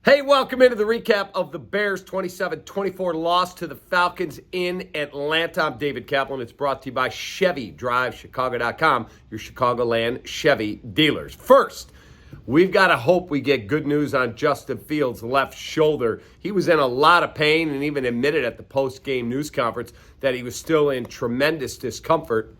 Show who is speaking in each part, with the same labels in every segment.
Speaker 1: Hey, welcome into the recap of the Bears' 27-24 loss to the Falcons in Atlanta. I'm David Kaplan. It's brought to you by Chevy. Drive Chicago.com, your Chicagoland Chevy dealers. First, we've got to hope we get good news on Justin Fields' left shoulder. He was in a lot of pain and even admitted at the post-game news conference that he was still in tremendous discomfort.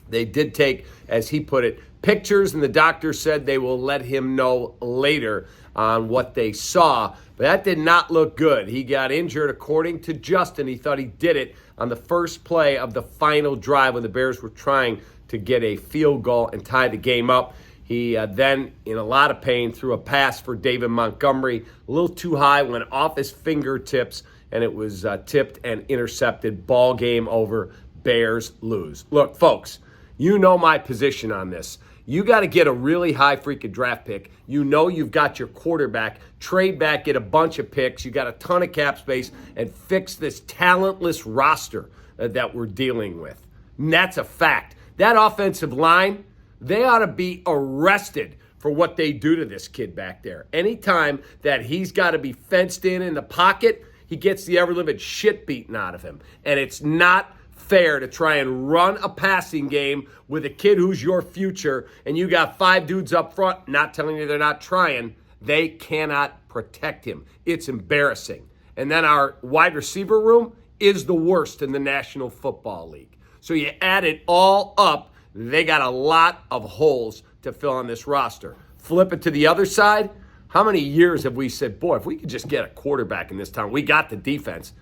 Speaker 1: They did take, as he put it, pictures, and the doctor said they will let him know later on what they saw. But that did not look good. He got injured, according to Justin. He thought he did it on the first play of the final drive when the Bears were trying to get a field goal and tie the game up. He then, in a lot of pain, threw a pass for David Montgomery. A little too high, went off his fingertips, and it was tipped and intercepted. Ball game over. Bears lose. Look, folks, you know my position on this. You got to get a really high freaking draft pick. You know you've got your quarterback. Trade back, get a bunch of picks. You got a ton of cap space and fix this talentless roster that we're dealing with. And that's a fact. That offensive line, they ought to be arrested for what they do to this kid back there. Anytime that he's got to be fenced in the pocket, he gets the ever-living shit beaten out of him. And it's not fair to try and run a passing game with a kid who's your future, and you got five dudes up front, not telling you they're not trying. They cannot protect him. It's embarrassing. And then our wide receiver room is the worst in the National Football League. So you add it all up, they got a lot of holes to fill on this roster. Flip it to the other side. How many years have we said, boy, if we could just get a quarterback in this town, we got the defense.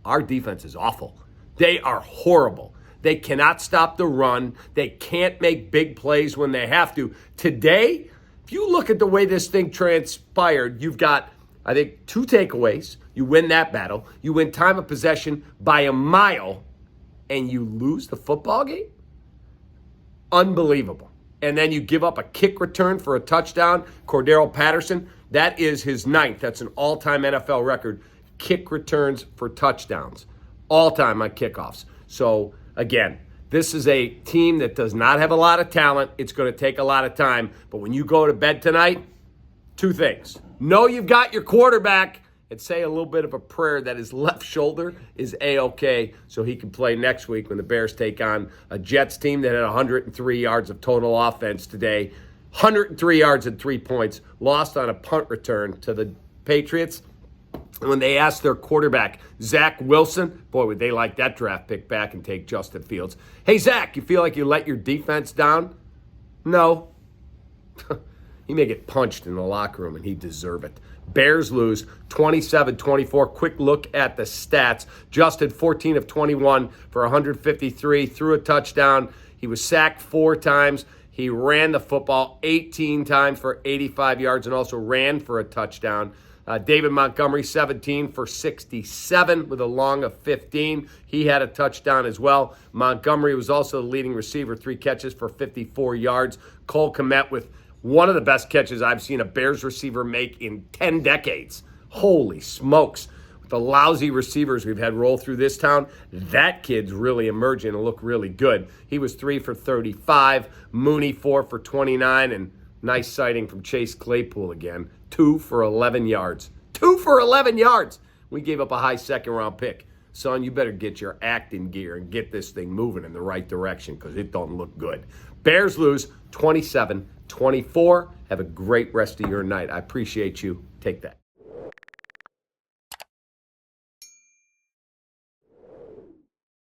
Speaker 1: Our defense is awful. They are horrible. They cannot stop the run. They can't make big plays when they have to. Today, if you look at the way this thing transpired, you've got, I think, 2 takeaways. You win that battle. You win time of possession by a mile, and you lose the football game? Unbelievable. And then you give up a kick return for a touchdown. Cordero Patterson, that is his 9th. That's an all-time NFL record. Kick returns for touchdowns. All-time on kickoffs. So, again, this is a team that does not have a lot of talent. It's going to take a lot of time. But when you go to bed tonight, 2 things. Know you've got your quarterback, and say a little bit of a prayer that his left shoulder is A-OK so he can play next week when the Bears take on a Jets team that had 103 yards of total offense today, 103 yards and 3 points, lost on a punt return to the Patriots. When they asked their quarterback, Zach Wilson, boy, would they like that draft pick back and take Justin Fields. Hey, Zach, you feel like you let your defense down? No. He may get punched in the locker room, and he deserve it. Bears lose 27-24. Quick look at the stats. Justin, 14 of 21 for 153, threw a touchdown. He was sacked 4 times. He ran the football 18 times for 85 yards and also ran for a touchdown. David Montgomery, 17 for 67 with a long of 15. He had a touchdown as well. Montgomery was also the leading receiver, 3 catches for 54 yards. Cole Kmet with one of the best catches I've seen a Bears receiver make in 10 decades. Holy smokes. With the lousy receivers we've had roll through this town, that kid's really emerging and look really good. He was 3 for 35. Mooney, 4 for 29, and nice sighting from Chase Claypool again. 2 for 11 yards. 2 for 11 yards. We gave up a high second-round pick. Son, you better get your act in gear and get this thing moving in the right direction because it don't look good. Bears lose 27-24. Have a great rest of your night. I appreciate you. Take that.